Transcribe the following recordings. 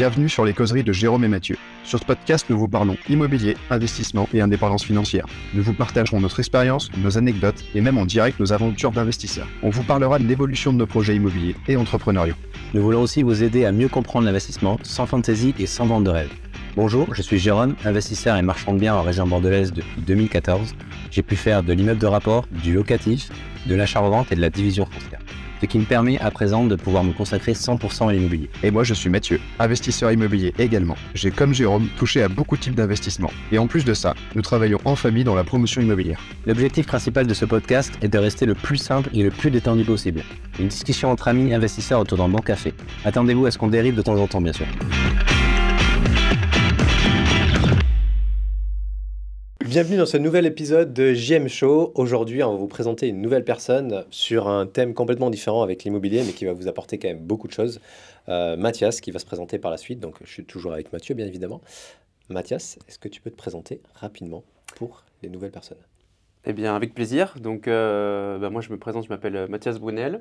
Bienvenue sur les causeries de Jérôme et Mathieu. Sur ce podcast, nous vous parlons immobilier, investissement et indépendance financière. Nous vous partagerons notre expérience, nos anecdotes et même en direct nos aventures d'investisseurs. On vous parlera de l'évolution de nos projets immobiliers et entrepreneuriaux. Nous voulons aussi vous aider à mieux comprendre l'investissement sans fantaisie et sans vente de rêve. Bonjour, je suis Jérôme, investisseur et marchand de biens en région bordelaise depuis 2014. J'ai pu faire de l'immeuble de rapport, du locatif, de l'achat-revente et de la division foncière. Ce qui me permet à présent de pouvoir me consacrer 100% à l'immobilier. Et moi je suis Mathieu, investisseur immobilier également. J'ai comme Jérôme touché à beaucoup de types d'investissements. Et en plus de ça, nous travaillons en famille dans la promotion immobilière. L'objectif principal de ce podcast est de rester le plus simple et le plus détendu possible. Une discussion entre amis investisseurs autour d'un bon café. Attendez-vous à ce qu'on dérive de temps en temps bien sûr. Bienvenue dans ce nouvel épisode de JM Show. Aujourd'hui, on va vous présenter une nouvelle personne sur un thème complètement différent avec l'immobilier, mais qui va vous apporter quand même beaucoup de choses. Mathias, qui va se présenter par la suite. Donc, je suis toujours avec Mathieu, bien évidemment. Mathias, est-ce que tu peux te présenter rapidement pour les nouvelles personnes? Eh bien, avec plaisir. Donc, moi, je me présente, je m'appelle Mathias Brunel.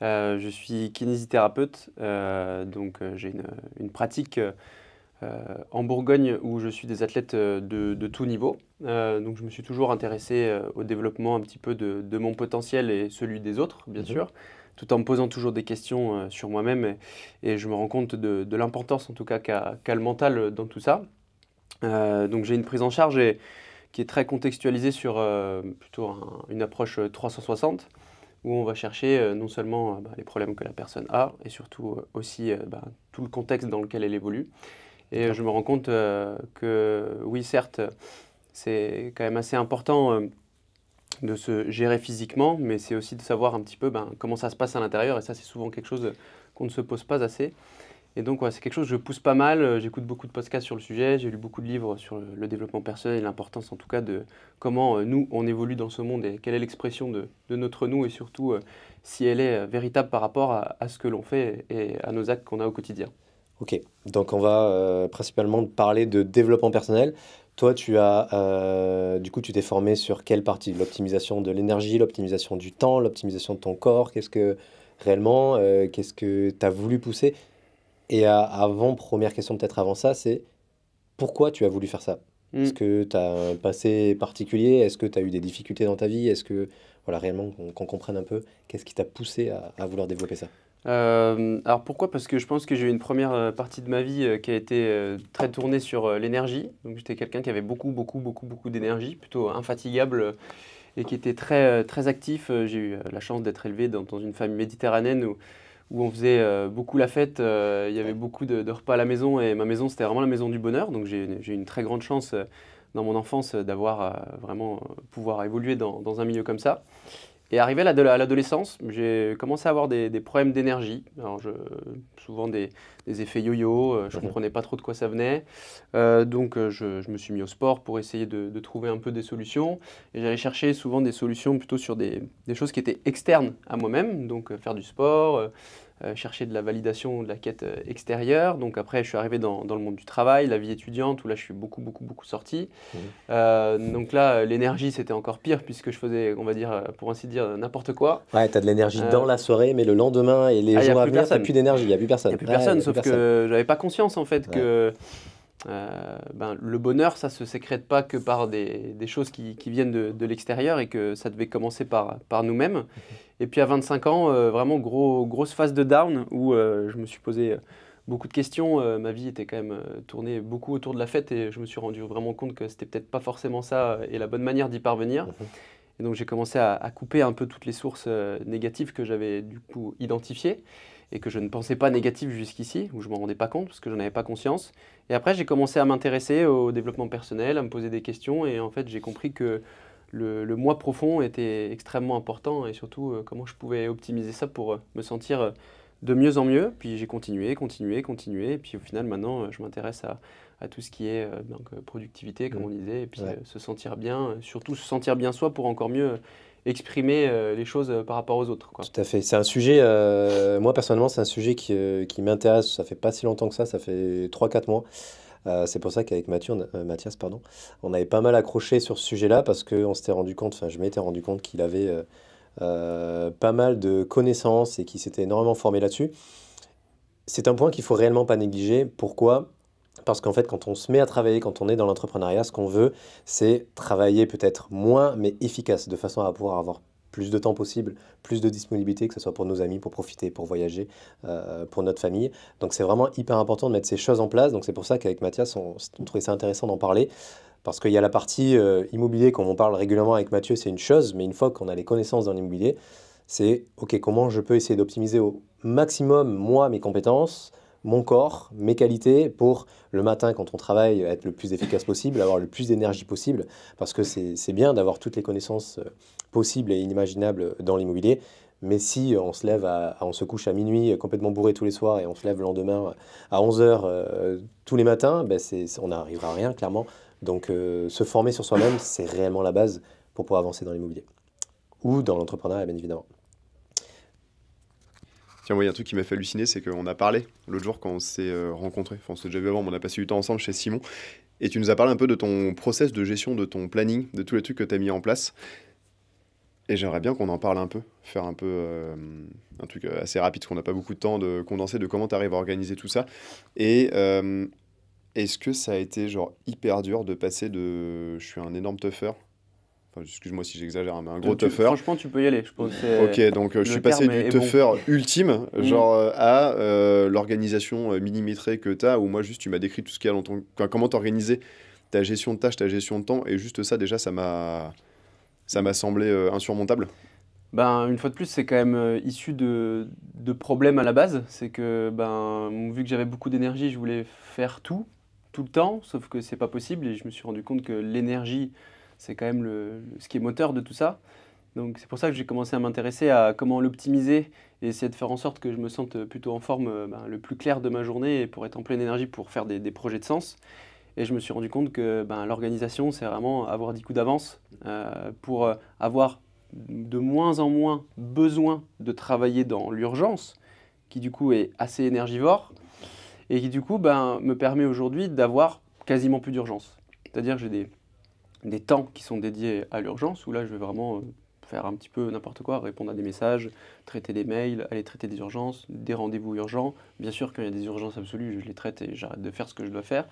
Je suis kinésithérapeute. J'ai une pratique en Bourgogne où je suis des athlètes de tout niveau. Donc je me suis toujours intéressé au développement un petit peu de mon potentiel et celui des autres, bien sûr, tout en me posant toujours des questions sur moi-même et je me rends compte de l'importance en tout cas qu'a le mental dans tout ça. Donc j'ai une prise en charge qui est très contextualisée sur plutôt une approche 360 où on va chercher non seulement les problèmes que la personne a et surtout aussi tout le contexte dans lequel elle évolue. Et je me rends compte que oui, certes, c'est quand même assez important de se gérer physiquement, mais c'est aussi de savoir un petit peu comment ça se passe à l'intérieur. Et ça, c'est souvent quelque chose qu'on ne se pose pas assez. Et donc, c'est quelque chose que je pousse pas mal. J'écoute beaucoup de podcasts sur le sujet. J'ai lu beaucoup de livres sur le développement personnel et l'importance, en tout cas, de comment nous, on évolue dans ce monde et quelle est l'expression de notre nous et surtout si elle est véritable par rapport à ce que l'on fait et à nos actes qu'on a au quotidien. Ok, donc on va principalement parler de développement personnel. Toi, tu t'es formé sur quelle partie? L'optimisation de l'énergie, l'optimisation du temps, l'optimisation de ton corps? Qu'est-ce que tu as voulu pousser? Et première question peut-être avant ça, c'est pourquoi tu as voulu faire ça? Est-ce que tu as un passé particulier? Est-ce que tu as eu des difficultés dans ta vie? Est-ce que, voilà, réellement, qu'on comprenne un peu qu'est-ce qui t'a poussé à vouloir développer ça? Alors pourquoi? Parce que je pense que j'ai eu une première partie de ma vie qui a été très tournée sur l'énergie. Donc j'étais quelqu'un qui avait beaucoup d'énergie, plutôt infatigable et qui était très, très actif. J'ai eu la chance d'être élevé dans une famille méditerranéenne où on faisait beaucoup la fête. Il y avait beaucoup de repas à la maison et ma maison, c'était vraiment la maison du bonheur. Donc j'ai eu une très grande chance dans mon enfance d'avoir vraiment pouvoir évoluer dans un milieu comme ça. Et arrivé à l'adolescence, j'ai commencé à avoir des problèmes d'énergie. Alors souvent des effets yo-yo, je ne comprenais pas trop de quoi ça venait. Je me suis mis au sport pour essayer de trouver un peu des solutions. Et j'allais chercher souvent des solutions plutôt sur des choses qui étaient externes à moi-même. Donc faire du sport, chercher de la validation, de la quête extérieure. Donc après, je suis arrivé dans le monde du travail, la vie étudiante, où là, je suis beaucoup sorti. Donc là, l'énergie, c'était encore pire, puisque je faisais, on va dire, pour ainsi dire, n'importe quoi. Ouais, tu as de l'énergie dans la soirée, mais le lendemain et les jours à venir, tu n'as plus d'énergie, il n'y a plus personne. Il n'y a plus personne, sauf que je n'avais pas conscience, en fait, que le bonheur, ça ne se sécrète pas que par des choses qui viennent de l'extérieur et que ça devait commencer par nous-mêmes. Et puis à 25 ans, vraiment grosse phase de down où je me suis posé beaucoup de questions. Ma vie était quand même tournée beaucoup autour de la fête et je me suis rendu vraiment compte que c'était peut-être pas forcément ça et la bonne manière d'y parvenir. Et donc j'ai commencé à couper un peu toutes les sources négatives que j'avais du coup identifiées et que je ne pensais pas négatives jusqu'ici, où je ne m'en rendais pas compte parce que je n'en avais pas conscience. Et après, j'ai commencé à m'intéresser au développement personnel, à me poser des questions et en fait, j'ai compris que le moi profond était extrêmement important et surtout comment je pouvais optimiser ça pour me sentir de mieux en mieux. Puis j'ai continué et puis au final, maintenant, je m'intéresse à tout ce qui est productivité, comme on disait, et puis se sentir bien, surtout se sentir bien soi pour encore mieux exprimer les choses par rapport aux autres, quoi. Tout à fait. C'est un sujet, moi personnellement, c'est un sujet qui m'intéresse. Ça fait pas si longtemps que ça fait 3-4 mois. C'est pour ça qu'avec Mathias, on avait pas mal accroché sur ce sujet-là parce qu'on s'était rendu compte, enfin je m'étais rendu compte qu'il avait pas mal de connaissances et qu'il s'était énormément formé là-dessus. c'est un point qu'il faut réellement pas négliger. Pourquoi? Parce qu'en fait, quand on se met à travailler, quand on est dans l'entrepreneuriat, ce qu'on veut, c'est travailler peut-être moins, mais efficace, de façon à pouvoir avoir plus de temps possible, plus de disponibilité, que ce soit pour nos amis, pour profiter, pour voyager, pour notre famille. Donc c'est vraiment hyper important de mettre ces choses en place. Donc c'est pour ça qu'avec Mathias, on trouvait ça intéressant d'en parler. Parce qu'il y a la partie immobilier, comme on parle régulièrement avec Mathieu, c'est une chose, mais une fois qu'on a les connaissances dans l'immobilier, c'est OK, comment je peux essayer d'optimiser au maximum, moi, mes compétences, mon corps, mes qualités, pour le matin, quand on travaille, être le plus efficace possible, avoir le plus d'énergie possible, parce que c'est bien d'avoir toutes les connaissances possibles et inimaginables dans l'immobilier. Mais si on se lève on se couche à minuit complètement bourré tous les soirs et on se lève le lendemain à 11 heures tous les matins, ben on n'arrivera à rien, clairement. Donc, se former sur soi-même, c'est réellement la base pour pouvoir avancer dans l'immobilier ou dans l'entrepreneuriat, bien évidemment. Tiens, moi, il y a un truc qui m'a fait halluciner, c'est qu'on a parlé l'autre jour quand on s'est rencontrés. Enfin, on s'est déjà vu avant, mais on a passé du temps ensemble chez Simon. Et tu nous as parlé un peu de ton process de gestion, de ton planning, de tous les trucs que tu as mis en place. Et j'aimerais bien qu'on en parle un peu, faire un peu un truc assez rapide, parce qu'on n'a pas beaucoup de temps, de condenser de comment tu arrives à organiser tout ça. Et est-ce que ça a été genre hyper dur de passer de je suis un énorme tougher, enfin excuse-moi si j'exagère, mais un gros tougher. Franchement, tu peux y aller. Je pense Ok, donc je suis passé du tougher ultime, genre à l'organisation millimétrée que tu as, où moi juste tu m'as décrit tout ce qu'il y a dans ton... Enfin, comment t'organiser ta gestion de tâches, ta gestion de temps, et juste ça déjà ça m'a semblé insurmontable. Ben, une fois de plus, c'est quand même issu de problèmes à la base. C'est que, vu que j'avais beaucoup d'énergie, je voulais faire tout le temps, sauf que c'est pas possible. Et je me suis rendu compte que l'énergie, c'est quand même ce qui est moteur de tout ça. Donc c'est pour ça que j'ai commencé à m'intéresser à comment l'optimiser et essayer de faire en sorte que je me sente plutôt en forme le plus clair de ma journée et pour être en pleine énergie pour faire des projets de sens. Et je me suis rendu compte que l'organisation, c'est vraiment avoir 10 coups d'avance pour avoir de moins en moins besoin de travailler dans l'urgence, qui du coup est assez énergivore, et qui du coup me permet aujourd'hui d'avoir quasiment plus d'urgence. C'est-à-dire que j'ai des temps qui sont dédiés à l'urgence, où là je vais vraiment faire un petit peu n'importe quoi, répondre à des messages, traiter des mails, aller traiter des urgences, des rendez-vous urgents. Bien sûr, quand il y a des urgences absolues, je les traite et j'arrête de faire ce que je dois faire.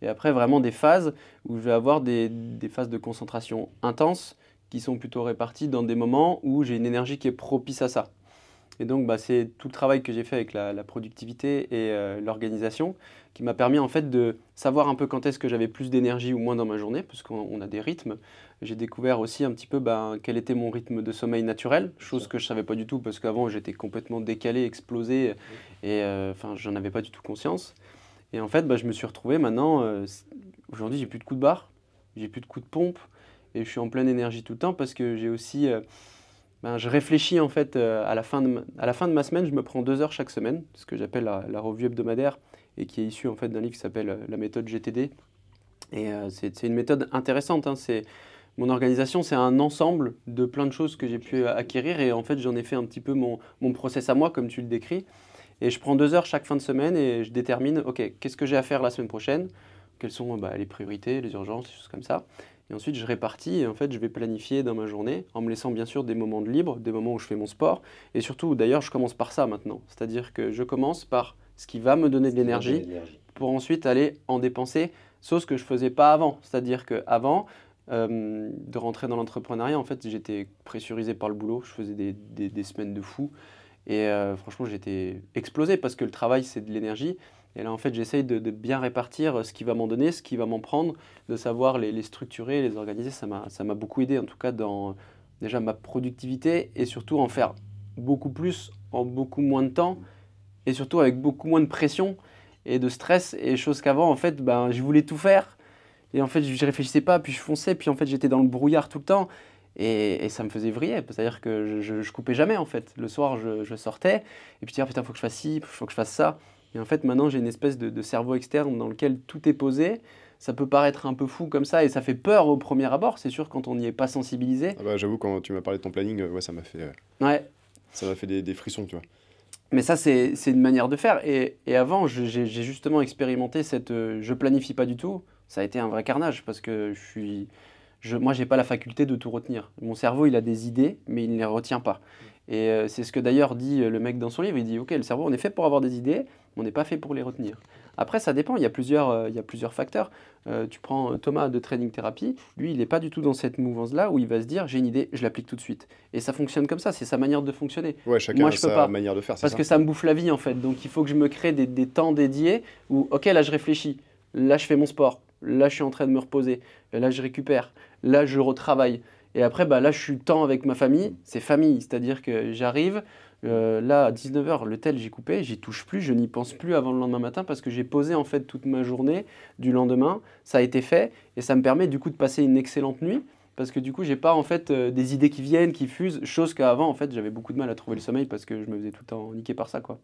Et après, vraiment des phases où je vais avoir des phases de concentration intenses qui sont plutôt réparties dans des moments où j'ai une énergie qui est propice à ça. Et donc, c'est tout le travail que j'ai fait avec la productivité et l'organisation qui m'a permis en fait de savoir un peu quand est-ce que j'avais plus d'énergie ou moins dans ma journée, parce qu'on a des rythmes. J'ai découvert aussi un petit peu quel était mon rythme de sommeil naturel, chose que je ne savais pas du tout, parce qu'avant j'étais complètement décalé, explosé, et j'en avais pas du tout conscience. Et en fait, je me suis retrouvé maintenant, aujourd'hui j'ai plus de coups de barre, j'ai plus de coups de pompe, et je suis en pleine énergie tout le temps parce que j'ai aussi, je réfléchis en fait à la fin de ma semaine, je me prends 2 heures chaque semaine, ce que j'appelle la revue hebdomadaire, et qui est issue en fait d'un livre qui s'appelle la méthode GTD. Et c'est une méthode intéressante, hein, mon organisation, c'est un ensemble de plein de choses que j'ai pu acquérir, et en fait j'en ai fait un petit peu mon process à moi, comme tu le décris. Et je prends 2 heures chaque fin de semaine et je détermine, ok, qu'est-ce que j'ai à faire la semaine prochaine, quelles sont les priorités, les urgences, des choses comme ça. Et ensuite, je répartis et en fait, je vais planifier dans ma journée en me laissant bien sûr des moments de libre, des moments où je fais mon sport. Et surtout, d'ailleurs, je commence par ça maintenant. C'est-à-dire que je commence par ce qui va me donner de l'énergie pour ensuite aller en dépenser, chose que je ne faisais pas avant. C'est-à-dire qu'avant de rentrer dans l'entrepreneuriat, en fait, j'étais pressurisé par le boulot. Je faisais des semaines de fou. Et franchement, j'étais explosé parce que le travail, c'est de l'énergie. Et là, en fait, j'essaye de bien répartir ce qui va m'en donner, ce qui va m'en prendre, de savoir les structurer, les organiser. Ça m'a beaucoup aidé, en tout cas, dans déjà ma productivité et surtout en faire beaucoup plus en beaucoup moins de temps et surtout avec beaucoup moins de pression et de stress et choses qu'avant, en fait, je voulais tout faire. Et en fait, je réfléchissais pas, puis je fonçais, puis en fait, j'étais dans le brouillard tout le temps. Et ça me faisait vriller, c'est-à-dire que je coupais jamais en fait. Le soir, je sortais et puis putain, faut que je fasse ci, faut que je fasse ça. Et en fait, maintenant, j'ai une espèce de cerveau externe dans lequel tout est posé. Ça peut paraître un peu fou comme ça et ça fait peur au premier abord, c'est sûr, quand on n'y est pas sensibilisé. Ah j'avoue, quand tu m'as parlé de ton planning, ça m'a fait, ça m'a fait des frissons, tu vois. Mais ça, c'est une manière de faire. Et avant, j'ai justement expérimenté je planifie pas du tout. Ça a été un vrai carnage parce que moi, j'ai pas la faculté de tout retenir. Mon cerveau, il a des idées, mais il ne les retient pas. Et c'est ce que d'ailleurs dit le mec dans son livre. Il dit, OK, le cerveau, on est fait pour avoir des idées, mais on n'est pas fait pour les retenir. Après, ça dépend, il y a plusieurs facteurs. Tu prends Thomas de Training Therapy, lui, il n'est pas du tout dans cette mouvance-là où il va se dire, j'ai une idée, je l'applique tout de suite. Et ça fonctionne comme ça, c'est sa manière de fonctionner. Ouais, chacun Moi, a je peux sa pas, manière de faire, c'est parce ça. que ça me bouffe la vie, en fait. Donc, il faut que je me crée des temps dédiés où, OK, là, je réfléchis, là, je fais mon sport, là, je suis en train de me reposer, là, je récupère, là, je retravaille. Et après, bah, là, je suis temps avec ma famille, c'est famille, c'est-à-dire que j'arrive, là, à 19h, le tel, j'ai coupé, j'y touche plus, je n'y pense plus avant le lendemain matin parce que j'ai posé en fait toute ma journée du lendemain, ça a été fait et ça me permet du coup de passer une excellente nuit parce que du coup, j'ai pas en fait des idées qui viennent, qui fusent, chose qu'avant, en fait, j'avais beaucoup de mal à trouver le sommeil parce que je me faisais tout le temps niquer par ça, quoi.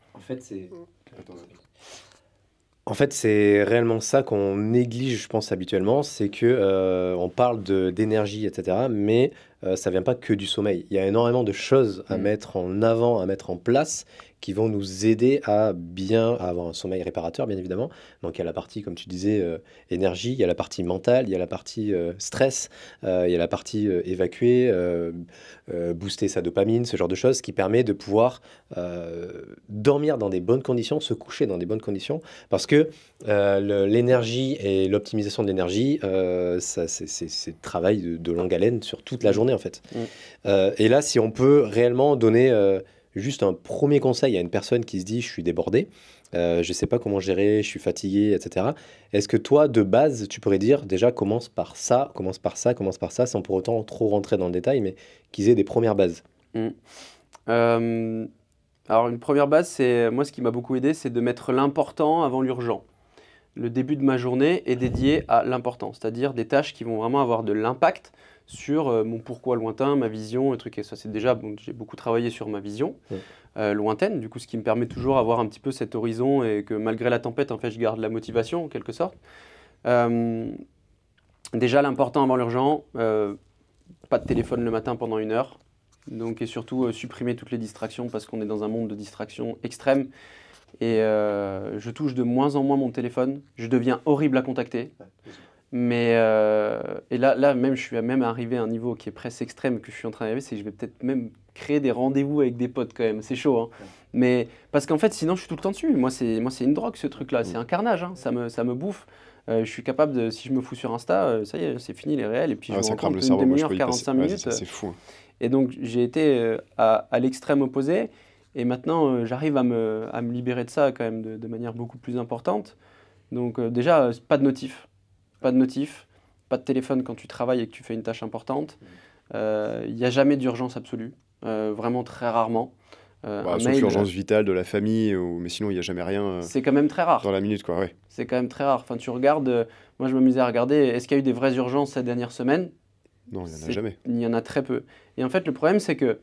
En fait, c'est réellement ça qu'on néglige, je pense, habituellement, c'est que on parle d'énergie, etc., mais ça vient pas que du sommeil. Il y a énormément de choses à mettre en avant, à mettre en place, qui vont nous aider à avoir un sommeil réparateur, bien évidemment. Donc, il y a la partie, comme tu disais, énergie, il y a la partie mentale, il y a la partie stress, il y a la partie évacuer, booster sa dopamine, ce genre de choses, qui permet de pouvoir dormir dans des bonnes conditions, se coucher dans des bonnes conditions, parce que l'énergie et l'optimisation de l'énergie, c'est le travail de longue haleine sur toute la journée, en fait. Et là, si on peut réellement donner juste un premier conseil à une personne qui se dit « je suis débordé, je ne sais pas comment gérer, je suis fatigué, etc. » Est-ce que toi, de base, tu pourrais dire déjà commence par ça, commence par ça, commence par ça, sans pour autant trop rentrer dans le détail, mais qu'ils aient des premières bases? Alors, une première base, c'est moi, ce qui m'a beaucoup aidé, c'est de mettre l'important avant l'urgent. Le début de ma journée est dédié à l'important, c'est-à-dire des tâches qui vont vraiment avoir de l'impact sur mon pourquoi lointain, ma vision, le truc. Et ça, c'est déjà, bon, j'ai beaucoup travaillé sur ma vision lointaine, du coup, ce qui me permet toujours d'avoir un petit peu cet horizon et que malgré la tempête, en fait, je garde la motivation, en quelque sorte. Déjà, l'important avant l'urgent, pas de téléphone le matin pendant 1 heure. Donc, et surtout, supprimer toutes les distractions parce qu'on est dans un monde de distractions extrêmes. Et je touche de moins en moins mon téléphone. Je deviens horrible à contacter. Mais et là même, je suis même arrivé à un niveau qui est presque extrême que je suis en train d'arriver, c'est que je vais peut-être même créer des rendez-vous avec des potes quand même. C'est chaud, hein. Mais parce qu'en fait, sinon, je suis tout le temps dessus. Moi, c'est une drogue, ce truc-là. C'est un carnage, hein. Ça me bouffe. Je suis capable de, si je me fous sur Insta, ça y est, c'est fini les réels. Et puis je me rends compte une demi-heure, 45 minutes. C'est fou. Hein. Et donc, j'ai été à l'extrême opposé. Et maintenant, j'arrive à me libérer de ça quand même de manière beaucoup plus importante. Donc déjà, pas de notif. Pas de téléphone quand tu travailles et que tu fais une tâche importante. Il n'y a jamais d'urgence absolue, vraiment très rarement. Sauf l'urgence vitale de la famille, mais sinon il n'y a jamais rien c'est quand même très rare. Dans la minute, quoi, ouais. C'est quand même très rare. Enfin, tu regardes, moi je m'amusais à regarder, est-ce qu'il y a eu des vraies urgences cette dernière semaine? Non, il n'y en a jamais. Il y en a très peu. Et en fait, le problème, c'est que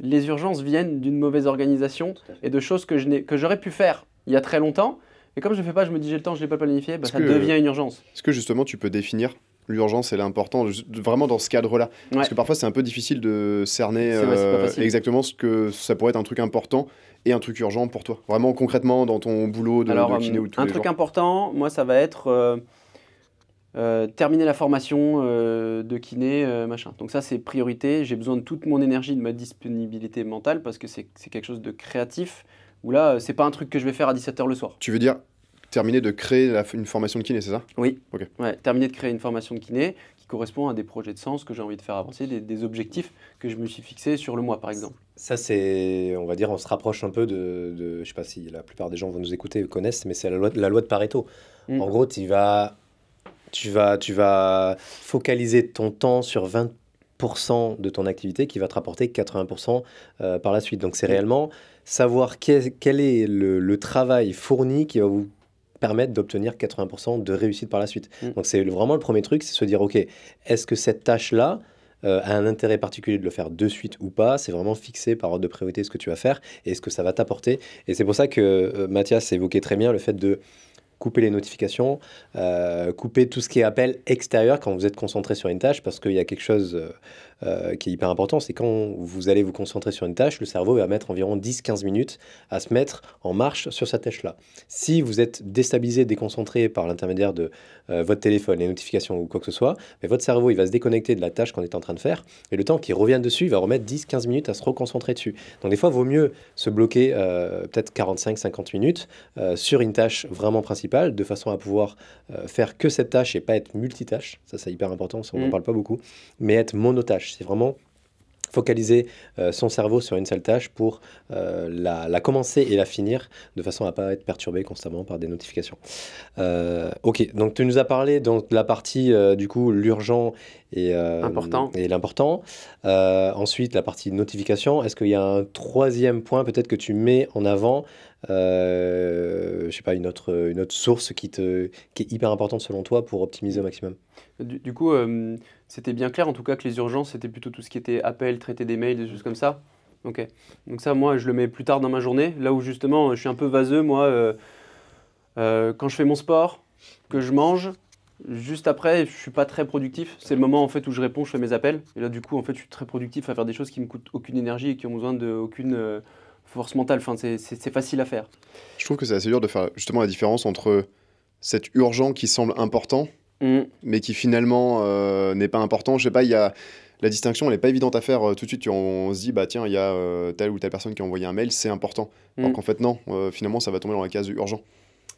les urgences viennent d'une mauvaise organisation et de choses que j'aurais pu faire il y a très longtemps. Et comme je ne fais pas, je me dis j'ai le temps, je ne l'ai pas planifié, ça devient une urgence. Est-ce que justement tu peux définir l'urgence et l'important vraiment dans ce cadre-là? Parce que parfois c'est un peu difficile de cerner exactement ce que ça pourrait être un truc important et un truc urgent pour toi. Vraiment concrètement dans ton boulot de kiné ou de tous les jours. Un truc important, moi ça va être terminer la formation de kiné, machin. Donc ça c'est priorité, j'ai besoin de toute mon énergie, de ma disponibilité mentale parce que c'est quelque chose de créatif. Où là, c'est pas un truc que je vais faire à 17h le soir. Tu veux dire terminer de créer une formation de kiné, c'est ça? Oui. Okay. Ouais, terminer de créer une formation de kiné qui correspond à des projets de sens que j'ai envie de faire avancer, des objectifs que je me suis fixés sur le mois, par exemple. Ça, c'est, on va dire, on se rapproche un peu de je sais pas si la plupart des gens vont nous écouter connaissent, mais c'est la loi de Pareto. En gros, tu vas focaliser ton temps sur 20% de ton activité qui va te rapporter 80% par la suite. Donc, c'est réellement savoir quel est le travail fourni qui va vous permettre d'obtenir 80% de réussite par la suite. Donc, c'est vraiment le premier truc, c'est se dire, OK, est-ce que cette tâche-là a un intérêt particulier de le faire de suite ou pas? C'est vraiment fixé par ordre de priorité ce que tu vas faire et ce que ça va t'apporter. Et c'est pour ça que Mathias évoquait très bien le fait de couper les notifications, couper tout ce qui est appel extérieur quand vous êtes concentré sur une tâche parce qu'il y a quelque chose qui est hyper important, c'est quand vous allez vous concentrer sur une tâche, le cerveau va mettre environ 10-15 minutes à se mettre en marche sur cette tâche-là. Si vous êtes déstabilisé, déconcentré par l'intermédiaire de votre téléphone, les notifications ou quoi que ce soit, mais votre cerveau il va se déconnecter de la tâche qu'on est en train de faire, et le temps qu'il revienne dessus, il va remettre 10-15 minutes à se reconcentrer dessus. Donc des fois, il vaut mieux se bloquer peut-être 45-50 minutes sur une tâche vraiment principale, de façon à pouvoir faire que cette tâche et pas être multitâche. Ça, c'est hyper important, ça, on n'en parle pas beaucoup, mais être monotâche. C'est vraiment focaliser son cerveau sur une seule tâche pour la commencer et la finir de façon à ne pas être perturbé constamment par des notifications. Ok, donc tu nous as parlé de la partie du coup l'urgent et l'important. Ensuite, la partie notification. Est-ce qu'il y a un troisième point peut-être que tu mets en avant, je sais pas, une autre source qui est hyper importante selon toi pour optimiser au maximum? Du coup, c'était bien clair en tout cas que les urgences, c'était plutôt tout ce qui était appel, traiter des mails, des choses comme ça. Ok. Donc ça, moi, je le mets plus tard dans ma journée, là où justement, je suis un peu vaseux, moi, quand je fais mon sport, que je mange, juste après, je suis pas très productif. C'est le moment en fait où je réponds, je fais mes appels. Et là, du coup, en fait, je suis très productif à faire des choses qui me coûtent aucune énergie et qui ont besoin d'aucune force mentale. Enfin, c'est facile à faire. Je trouve que c'est assez dur de faire justement la différence entre cet urgent qui semble important, mais qui finalement n'est pas important. Je sais pas, la distinction, elle n'est pas évidente à faire tout de suite. On se dit, bah tiens, il y a telle ou telle personne qui a envoyé un mail, c'est important. Alors qu'en fait, non, finalement, ça va tomber dans la case urgent.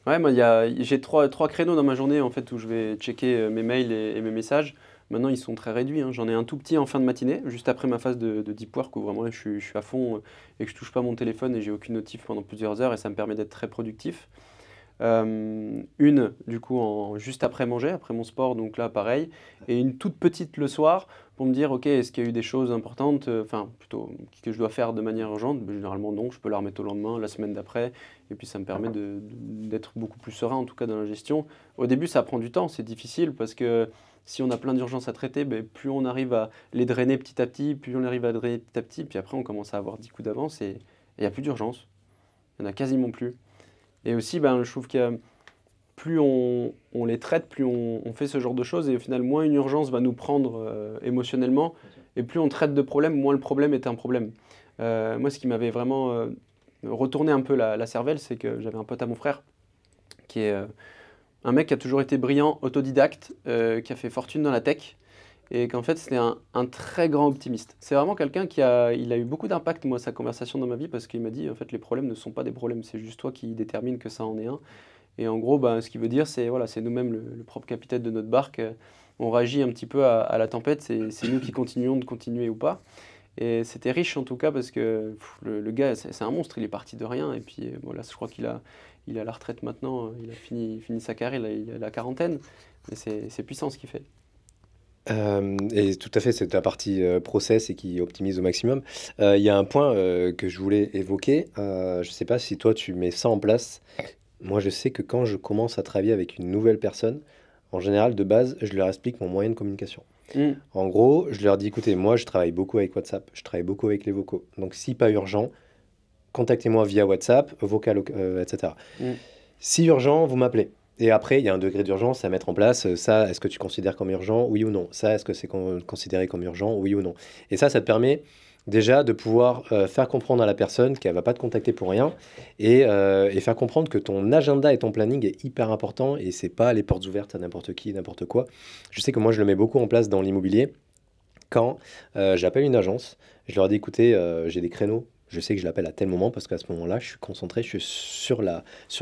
Ouais, moi, j'ai trois créneaux dans ma journée en fait, où je vais checker mes mails et mes messages. Maintenant, ils sont très réduits, hein. J'en ai un tout petit en fin de matinée, juste après ma phase de deep work, où vraiment je suis à fond et que je touche pas mon téléphone et j'ai aucune notif pendant plusieurs heures et ça me permet d'être très productif. Une, du coup, juste après manger, après mon sport, donc là, pareil. Et une toute petite le soir pour me dire, ok, est-ce qu'il y a eu des choses importantes, enfin, plutôt, que je dois faire de manière urgente? Généralement, non, je peux la remettre au lendemain, la semaine d'après. Et puis, ça me permet d'être beaucoup plus serein, en tout cas, dans la gestion. Au début, ça prend du temps, c'est difficile parce que si on a plein d'urgences à traiter, plus on arrive à les drainer petit à petit, plus on arrive à drainer petit à petit. Puis après, on commence à avoir 10 coups d'avance et il n'y a plus d'urgence. Il n'y en a quasiment plus. Et aussi, je trouve que plus on les traite, plus on fait ce genre de choses, et au final, moins une urgence va nous prendre émotionnellement, et plus on traite de problèmes, moins le problème est un problème. Moi, ce qui m'avait vraiment retourné un peu la cervelle, c'est que j'avais un pote à mon frère, qui est un mec qui a toujours été brillant, autodidacte, qui a fait fortune dans la tech, et qu'en fait, c'était un très grand optimiste. C'est vraiment quelqu'un il a eu beaucoup d'impact, moi, sa conversation dans ma vie, parce qu'il m'a dit, en fait, les problèmes ne sont pas des problèmes, c'est juste toi qui détermine que ça en est un. Et en gros, ce qu'il veut dire, c'est voilà, c'est nous-mêmes le propre capitaine de notre barque. On réagit un petit peu à la tempête, c'est nous qui continuons de continuer ou pas. Et c'était riche en tout cas, parce que le gars, c'est un monstre, il est parti de rien. Et puis voilà, je crois qu'il a la retraite maintenant, il a fini sa carrière, il a la quarantaine. Et c'est puissant ce qu'il fait. Et tout à fait, c'est la partie process et qui optimise au maximum. Il y a un point que je voulais évoquer. Je ne sais pas si toi tu mets ça en place. Moi, je sais que quand je commence à travailler avec une nouvelle personne, en général, de base, je leur explique mon moyen de communication. En gros, je leur dis, écoutez, moi, je travaille beaucoup avec WhatsApp, je travaille beaucoup avec les vocaux. Donc, si pas urgent, contactez-moi via WhatsApp, vocal, etc. Si urgent, vous m'appelez. Et après, il y a un degré d'urgence à mettre en place. Ça, est-ce que tu considères comme urgent, oui ou non? Ça, est-ce que c'est considéré comme urgent, oui ou non? Et ça te permet déjà de pouvoir faire comprendre à la personne qu'elle ne va pas te contacter pour rien et faire comprendre que ton agenda et ton planning est hyper important et c'est pas les portes ouvertes à n'importe qui, n'importe quoi. Je sais que moi, je le mets beaucoup en place dans l'immobilier. Quand j'appelle une agence, je leur dis, écoutez, j'ai des créneaux. Je sais que je l'appelle à tel moment parce qu'à ce moment-là, je suis concentré, je suis sur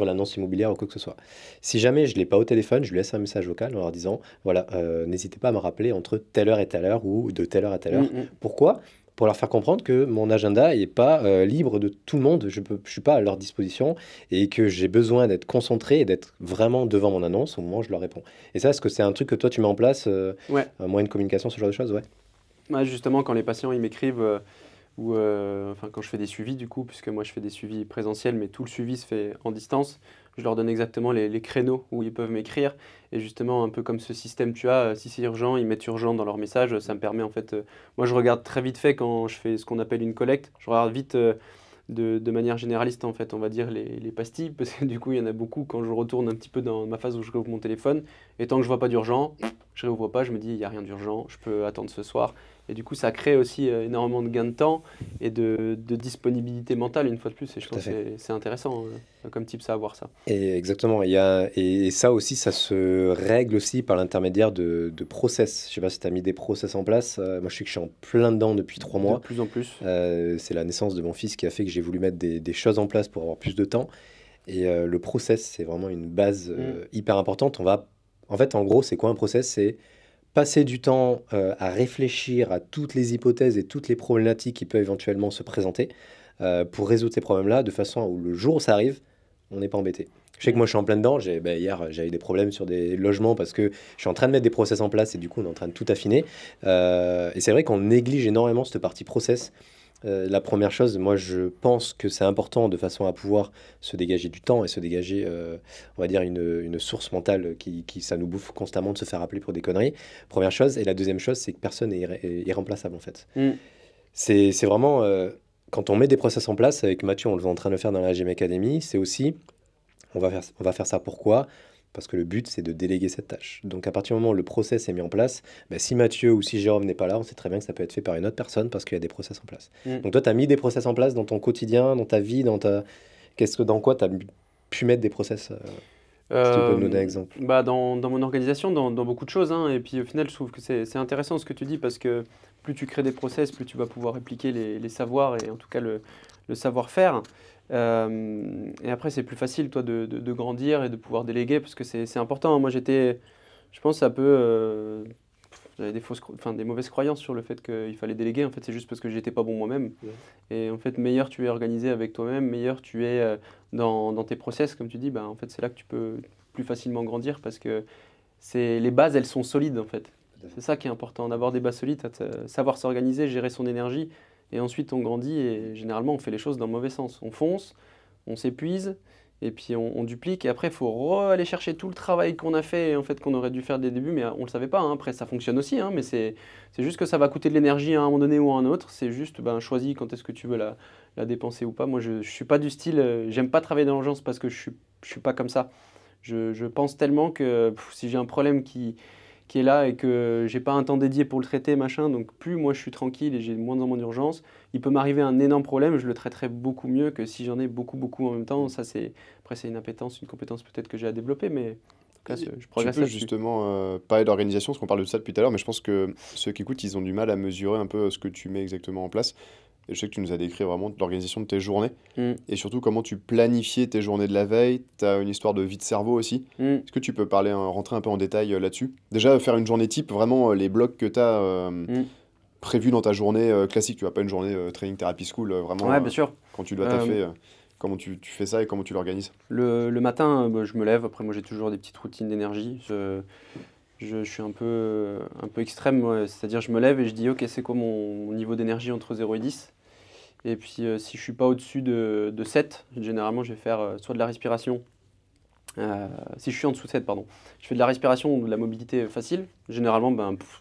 l'annonce immobilière ou quoi que ce soit. Si jamais je ne l'ai pas au téléphone, je lui laisse un message vocal en leur disant, voilà, n'hésitez pas à me rappeler entre telle heure et telle heure ou de telle heure à telle heure. Pourquoi ? Pour leur faire comprendre que mon agenda n'est pas libre de tout le monde, je suis pas à leur disposition et que j'ai besoin d'être concentré et d'être vraiment devant mon annonce au moment où je leur réponds. Et ça, est-ce que c'est un truc que toi tu mets en place, un moyen de communication, ce genre de choses? Ouais, justement, quand les patients ils m'écrivent, ou quand je fais des suivis du coup, puisque moi je fais des suivis présentiels, mais tout le suivi se fait en distance, je leur donne exactement les créneaux où ils peuvent m'écrire. Et justement, un peu comme ce système tu as, si c'est urgent, ils mettent urgent dans leur message. Ça me permet en fait, moi je regarde très vite fait quand je fais ce qu'on appelle une collecte. Je regarde vite de manière généraliste en fait, on va dire les pastilles, parce que du coup il y en a beaucoup quand je retourne un petit peu dans ma phase où je réouvre mon téléphone. Et tant que je vois pas d'urgent, je réouvre pas, je me dis il n'y a rien d'urgent, je peux attendre ce soir. Et du coup, ça crée aussi énormément de gains de temps et de disponibilité mentale, une fois de plus. Et je Tout à trouve que c'est intéressant comme tips à avoir, ça. Et exactement, et ça aussi, ça se règle aussi par l'intermédiaire de process. Je sais pas si tu as mis des process en place. Moi, je sais que je suis en plein dedans depuis 3 mois. De plus en plus. C'est la naissance de mon fils qui a fait que j'ai voulu mettre des choses en place pour avoir plus de temps. Et le process, c'est vraiment une base hyper importante. En fait, en gros, c'est quoi un process? C'est passer du temps à réfléchir à toutes les hypothèses et toutes les problématiques qui peuvent éventuellement se présenter pour résoudre ces problèmes-là de façon où le jour où ça arrive, on n'est pas embêté. Je sais que moi, je suis en plein dedans. Hier, j'ai eu des problèmes sur des logements parce que je suis en train de mettre des process en place et du coup, on est en train de tout affiner. Et c'est vrai qu'on néglige énormément cette partie process. La première chose, moi je pense que c'est important de façon à pouvoir se dégager du temps et se dégager, on va dire, une source mentale qui ça nous bouffe constamment de se faire appeler pour des conneries. Première chose. Et la deuxième chose, c'est que personne est irremplaçable en fait. C'est vraiment, quand on met des process en place, avec Mathieu, on le est en train de le faire dans la GM Academy, c'est aussi, on va faire ça pourquoi? Parce que le but, c'est de déléguer cette tâche. Donc, à partir du moment où le process est mis en place, si Mathieu ou si Jérôme n'est pas là, on sait très bien que ça peut être fait par une autre personne parce qu'il y a des process en place. Donc, toi, tu as mis des process en place dans ton quotidien, dans ta vie, dans quoi tu as pu mettre des process si tu peux nous donner un exemple. Dans mon organisation, dans beaucoup de choses. Et puis, au final, je trouve que c'est intéressant ce que tu dis parce que plus tu crées des process, plus tu vas pouvoir répliquer les savoirs et en tout cas le savoir-faire. Et après, c'est plus facile, toi, de grandir et de pouvoir déléguer parce que c'est important. Moi, je pense, un peu. J'avais des mauvaises croyances sur le fait qu'il fallait déléguer. En fait, c'est juste parce que j'étais pas bon moi-même. Et en fait, meilleur tu es organisé avec toi-même, meilleur tu es dans tes process, comme tu dis, en fait, c'est là que tu peux plus facilement grandir parce que les bases, elles sont solides, en fait. C'est ça qui est important, d'avoir des bases solides, savoir s'organiser, gérer son énergie. Et ensuite, on grandit et généralement, on fait les choses dans le mauvais sens. On fonce, on s'épuise, et puis on duplique. Et après, il faut aller chercher tout le travail qu'on a fait, en fait, qu'on aurait dû faire dès le début, mais on ne le savait pas. Après, ça fonctionne aussi, mais c'est juste que ça va coûter de l'énergie à un moment donné ou à un autre. C'est juste, choisis quand est-ce que tu veux la dépenser ou pas. Moi, je ne suis pas du style, j'aime pas travailler dans l'urgence parce que je suis pas comme ça. Je pense tellement que si j'ai un problème qui est là et que j'ai pas un temps dédié pour le traiter, donc plus moi je suis tranquille et j'ai de moins en moins d'urgence, il peut m'arriver un énorme problème, je le traiterai beaucoup mieux que si j'en ai beaucoup en même temps. Ça, après, c'est une appétence, une compétence peut-être que j'ai à développer, mais en tout cas, je progresse là-dessus. Tu peux justement parler d'organisation, parce qu'on parle de ça depuis tout à l'heure, mais je pense que ceux qui écoutent, ils ont du mal à mesurer un peu ce que tu mets exactement en place. Et je sais que tu nous as décrit vraiment l'organisation de tes journées et surtout comment tu planifiais tes journées de la veille. Tu as une histoire de vie de cerveau aussi. Est-ce que tu peux rentrer un peu en détail là-dessus? Déjà, faire une journée type, vraiment les blocs que tu as prévus dans ta journée classique. Tu vas pas une journée training therapy school, vraiment. Ouais, bien sûr. Quand tu dois taffer, comment tu fais ça et comment tu l'organises? Le matin, je me lève. Après, moi, j'ai toujours des petites routines d'énergie. Je suis un peu extrême, c'est-à-dire je me lève et je dis ok, c'est quoi mon niveau d'énergie entre 0 et 10. Et puis si je suis pas au-dessus de 7, généralement je vais faire soit de la respiration, si je suis en dessous de 7, pardon, je fais de la respiration ou de la mobilité facile. Généralement,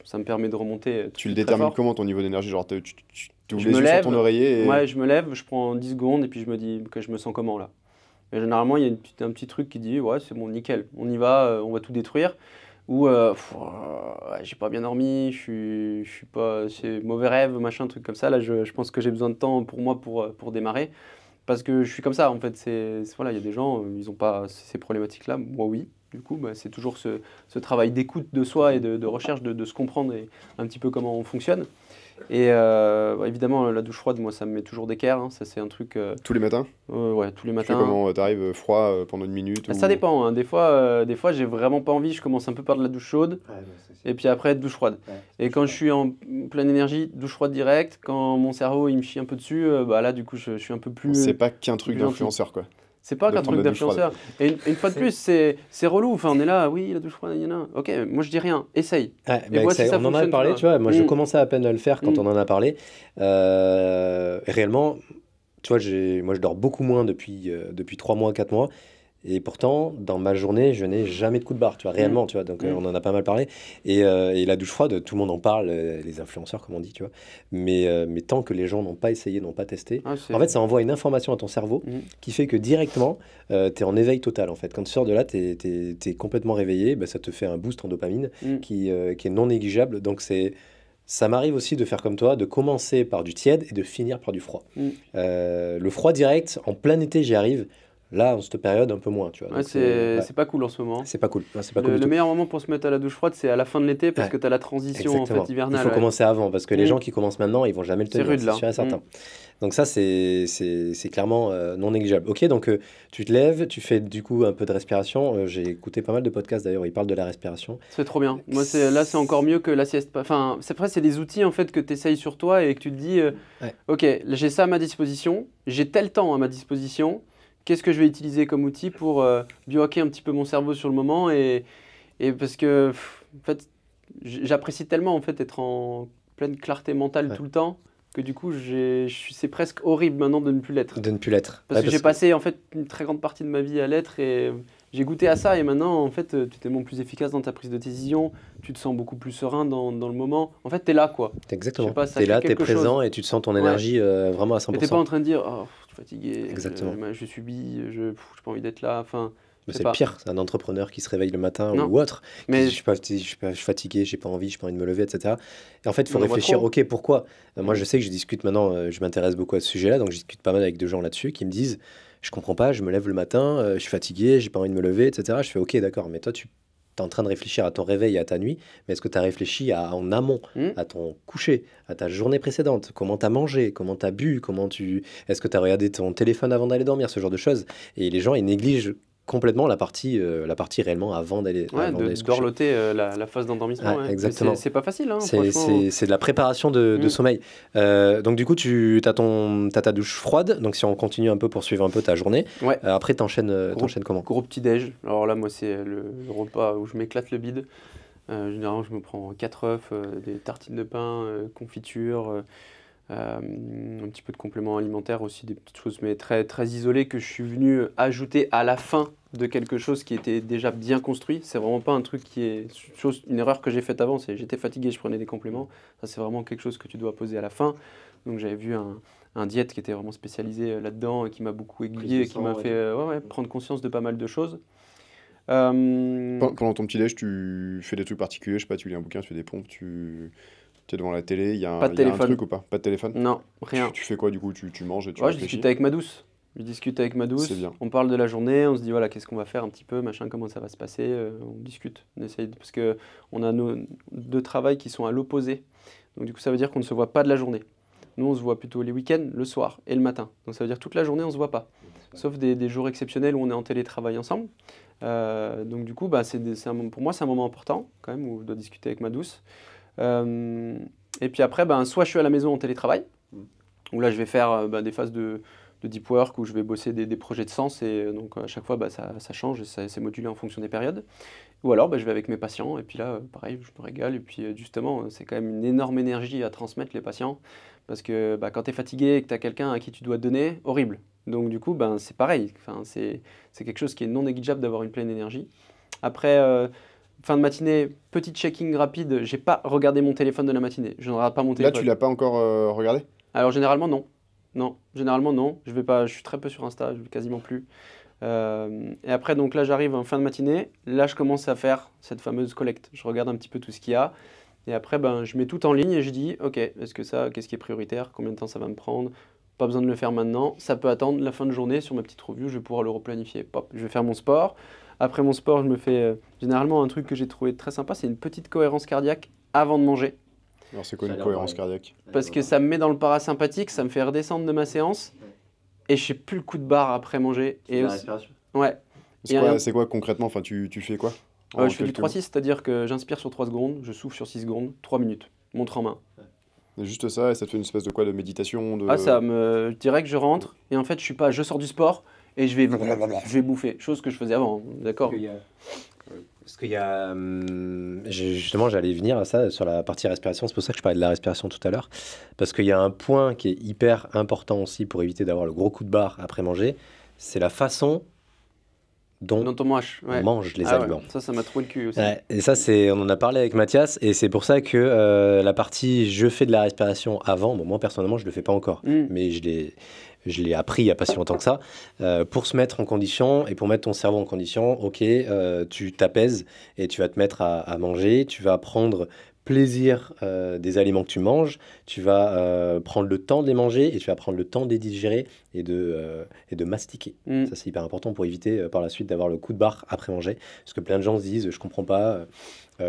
ça me permet de remonter. Tu le détermines comment ton niveau d'énergie? Genre, tu ouvres je les me yeux lève, sur ton oreiller Ouais, je me lève, je prends 10 secondes et puis je me dis que je me sens comment là. Et généralement, il y a un petit truc qui dit ouais, c'est bon, nickel, on y va, on va tout détruire. Ou j'ai pas bien dormi, je suis pas, c'est mauvais rêve, machin, truc comme ça. Là, je pense que j'ai besoin de temps pour moi pour démarrer. Parce que je suis comme ça, en fait. Voilà, il y a des gens, ils n'ont pas ces problématiques-là. Moi, oui. Du coup, c'est toujours ce travail d'écoute de soi et de recherche de se comprendre et un petit peu comment on fonctionne. Et évidemment, la douche froide, moi, ça me met toujours d'équerre. Ça, c'est un truc. Tous les matins? Ouais, tous les Tu matins. fais comment? T'arrives froid pendant une minute? Ça dépend. Des fois, j'ai vraiment pas envie. Je commence un peu par de la douche chaude. Et puis après, douche froide. Et quand je suis en pleine énergie, douche froide direct. Quand mon cerveau, il me chie un peu dessus, là, du coup, je suis un peu plus. C'est pas qu'un truc d'influenceur, quoi. C'est pas qu'un truc d'influenceur. Et une fois de plus, c'est relou. Enfin, on est là, oui, la douche froide, il y en a. Ok, moi je dis rien, essaye. Et vois si ça on en a parlé, tu vois. Moi, je commençais à peine à le faire quand on en a parlé. Réellement, tu vois, moi je dors beaucoup moins depuis 3 mois, 4 mois. Et pourtant, dans ma journée, je n'ai jamais de coup de barre, tu vois, réellement, tu vois. Donc, on en a pas mal parlé. Et la douche froide, tout le monde en parle, les influenceurs, comme on dit, tu vois. Mais tant que les gens n'ont pas essayé, n'ont pas testé, en fait, ça envoie une information à ton cerveau qui fait que directement, tu es en éveil total, en fait. Quand tu sors de là, tu es complètement réveillé. Ça te fait un boost en dopamine qui est non négligeable. Donc, c'est Ça m'arrive aussi de faire comme toi, de commencer par du tiède et de finir par du froid. Le froid direct, en plein été, j'y arrive. Là, en cette période, un peu moins, tu vois. Ouais, Donc, c'est pas cool en ce moment. c'est pas cool. Ouais, c'est pas cool du Le tout. meilleur moment pour se mettre à la douche froide, c'est à la fin de l'été parce Ouais. que tu as la transition en Exactement. fait, hivernale. Il faut ouais. commencer avant parce que les Mm. gens qui commencent maintenant, ils vont jamais le C'est tenir, rude, là. sûr et certain. Donc ça, c'est clairement non négligeable. Ok, donc tu te lèves, tu fais du coup un peu de respiration. J'ai écouté pas mal de podcasts d'ailleurs où ils parlent de la respiration. C'est trop bien. Moi, là, c'est encore mieux que la sieste. Enfin, c'est vrai, c'est des outils en fait que tu essayes sur toi et que tu te dis, Ouais. ok, là, j'ai ça à ma disposition, j'ai tel temps à ma disposition. Qu'est-ce que je vais utiliser comme outil pour biohacker un petit peu mon cerveau sur le moment et parce que en fait, j'apprécie tellement en fait être en pleine clarté mentale Ouais. tout le temps que du coup, c'est presque horrible maintenant de ne plus l'être. De ne plus l'être. Parce Ouais, que j'ai passé en fait une très grande partie de ma vie à l'être et j'ai goûté à ça et maintenant en fait tu es tellement plus efficace dans ta prise de décision, tu te sens beaucoup plus serein dans le moment. En fait tu es là quoi. Exactement. Je sais pas, ça Tu es là, crée tu es quelque présent chose. et tu te sens ton énergie vraiment à Et t'es pas 100%. en train de dire oh, je suis fatigué, Exactement. je subis, j'ai pas envie d'être là. Enfin, je sais C'est pas. le pire, c'est un entrepreneur qui se réveille le matin Non. ou autre. Qui Mais dit, je suis fatigué, j'ai pas envie de me lever, etc. Et en fait, il faut On en voit réfléchir, trop. ok, pourquoi? Moi, je sais que je discute maintenant, je m'intéresse beaucoup à ce sujet-là, donc je discute pas mal avec des gens là-dessus qui me disent, je comprends pas, je me lève le matin, je suis fatigué, j'ai pas envie de me lever, etc. Je fais, ok, d'accord, mais toi, tu es en train de réfléchir à ton réveil et à ta nuit, mais est-ce que tu as réfléchi en amont, à ton coucher, à ta journée précédente, comment tu as mangé, comment tu as bu, est-ce que tu as regardé ton téléphone avant d'aller dormir, ce genre de choses. Et les gens, ils négligent complètement la partie réellement avant d'aller ouais, se coucher. d'orloter la phase d'endormissement. Ouais, Ouais. Mais exactement. c'est pas facile, hein, C'est franchement. de la préparation de Mm. sommeil. Donc du coup, tu as ta douche froide. Donc si on continue un peu pour suivre un peu ta journée, Ouais. après t'enchaînes comment? Gros petit-déj. Alors là, moi, c'est le repas où je m'éclate le bide. Généralement, je me prends 4 œufs, des tartines de pain, confiture, un petit peu de compléments alimentaires aussi, des petites choses, mais très, très isolées que je suis venu ajouter à la fin de quelque chose qui était déjà bien construit. C'est vraiment pas un truc qui est... Une erreur que j'ai faite avant, c'est j'étais fatigué, je prenais des compléments. Ça, c'est vraiment quelque chose que tu dois poser à la fin. Donc j'avais vu un diète qui était vraiment spécialisé là-dedans et qui m'a beaucoup aiguillé et qui m'a fait prendre conscience de pas mal de choses. Pendant ton petit déj, tu fais des trucs particuliers, je sais pas, tu lis un bouquin, tu fais des pompes, tu es devant la télé, il y a Pas de il y a un téléphone. truc ou pas? Pas de téléphone? Non, rien. Tu fais quoi du coup? Tu manges et tu Ouais, je réfléchis? discute avec ma douce. Je discute avec ma douce, C'est bien. on parle de la journée, on se dit voilà, qu'est-ce qu'on va faire un petit peu, machin, comment ça va se passer, on discute, on essaye, parce que on a nos deux travails qui sont à l'opposé. Donc du coup, ça veut dire qu'on ne se voit pas de la journée. Nous, on se voit plutôt les week-ends, le soir et le matin. Donc ça veut dire toute la journée, on se voit pas. Sauf des jours exceptionnels où on est en télétravail ensemble. Donc du coup, pour moi, c'est un moment important quand même où je dois discuter avec ma douce. Et puis après, soit je suis à la maison en télétravail, où là je vais faire des phases de deep work, où je vais bosser des projets de sens, et donc à chaque fois ça change et c'est modulé en fonction des périodes. Ou alors je vais avec mes patients, et puis là pareil, je me régale, et puis justement c'est quand même une énorme énergie à transmettre les patients, parce que quand tu es fatigué et que tu as quelqu'un à qui tu dois te donner, horrible. Donc du coup c'est pareil, enfin, c'est quelque chose qui est non négligeable d'avoir une pleine énergie. Après, fin de matinée, petit checking rapide, j'ai pas regardé mon téléphone de la matinée, je ne regarde pas mon Là, téléphone. tu l'as pas encore regardé? Alors généralement non. Non, généralement non. Je vais pas, je suis très peu sur Insta, je vais quasiment plus. Et après donc là j'arrive en fin de matinée. Là je commence à faire cette fameuse collecte. Je regarde un petit peu tout ce qu'il y a. Et après je mets tout en ligne et je dis ok, qu'est-ce qui est prioritaire, combien de temps ça va me prendre. Pas besoin de le faire maintenant. Ça peut attendre la fin de journée sur ma petite review. Je vais pouvoir le replanifier. Pop, je vais faire mon sport. Après mon sport, je me fais généralement un truc que j'ai trouvé très sympa, c'est une petite cohérence cardiaque avant de manger. Alors, c'est quoi Ça a une l'air cohérence pareil. cardiaque? Parce que ça me met dans le parasympathique, ça me fait redescendre de ma séance et je fais plus le coup de barre après manger. Et aussi- ouais. C'est quoi concrètement? Enfin, tu fais quoi? En Je fais du quelques mots. 3-6, c'est-à-dire que j'inspire sur 3 secondes, je souffle sur 6 secondes, 3 minutes, montre en main. Juste ça, et ça te fait une espèce de quoi? De méditation de... Je dirais que je rentre et en fait je sors du sport et je vais bouffer, chose que je faisais avant, d'accord? Parce qu'il y a. Justement, j'allais venir à ça sur la partie respiration. C'est pour ça que je parlais de la respiration tout à l'heure. Parce qu'il y a un point qui est hyper important aussi pour éviter d'avoir le gros coup de barre après manger. C'est la façon dont Dans ton manche, ouais. on mange les Ah ouais, aliments. ça m'a trouvé le cul aussi. Ouais, et ça, on en a parlé avec Mathias. Et c'est pour ça que la partie je fais de la respiration avant, bon, moi personnellement, je ne le fais pas encore. Mais je l'ai appris il n'y a pas si longtemps que ça, pour se mettre en condition et pour mettre ton cerveau en condition. Ok, tu t'apaises et tu vas te mettre à manger, tu vas prendre plaisir des aliments que tu manges, tu vas prendre le temps de les manger et tu vas prendre le temps de les digérer et de mastiquer. Ça, c'est hyper important pour éviter par la suite d'avoir le coup de barre après manger. Parce que plein de gens se disent, je comprends pas,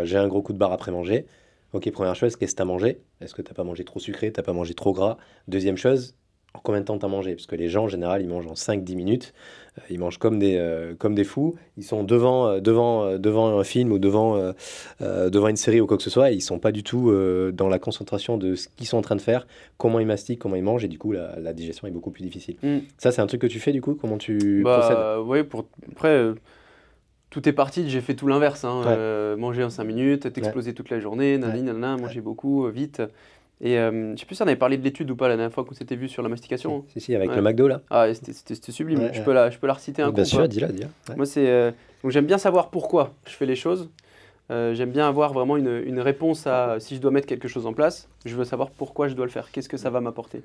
j'ai un gros coup de barre après manger. Ok, première chose, qu'est-ce que tu as mangé? Est-ce que tu n'as pas mangé trop sucré, tu n'as pas mangé trop gras? Deuxième chose, en combien de temps tu as mangé? Parce que les gens, en général, ils mangent en 5-10 minutes. Ils mangent comme des fous. Ils sont devant un film ou devant une série ou quoi que ce soit. Et ils ne sont pas du tout dans la concentration de ce qu'ils sont en train de faire, comment ils mastiquent, comment ils mangent. Et du coup, la digestion est beaucoup plus difficile. Ça, c'est un truc que tu fais du coup? Comment tu procèdes? Oui, après, tout est parti, j'ai fait tout l'inverse. Manger en 5 minutes, t'exploser toute la journée, manger beaucoup, vite. Et je sais plus si on avait parlé de l'étude ou pas la dernière fois qu'on s'était vu sur la mastication. Si, avec le McDo là. Ah, c'était sublime. Je peux la reciter un coup. Bien sûr, dis-la. Ouais. Moi, donc j'aime bien savoir pourquoi je fais les choses. J'aime bien avoir vraiment une réponse à si je dois mettre quelque chose en place. Je veux savoir pourquoi je dois le faire. Qu'est-ce que ça va m'apporter?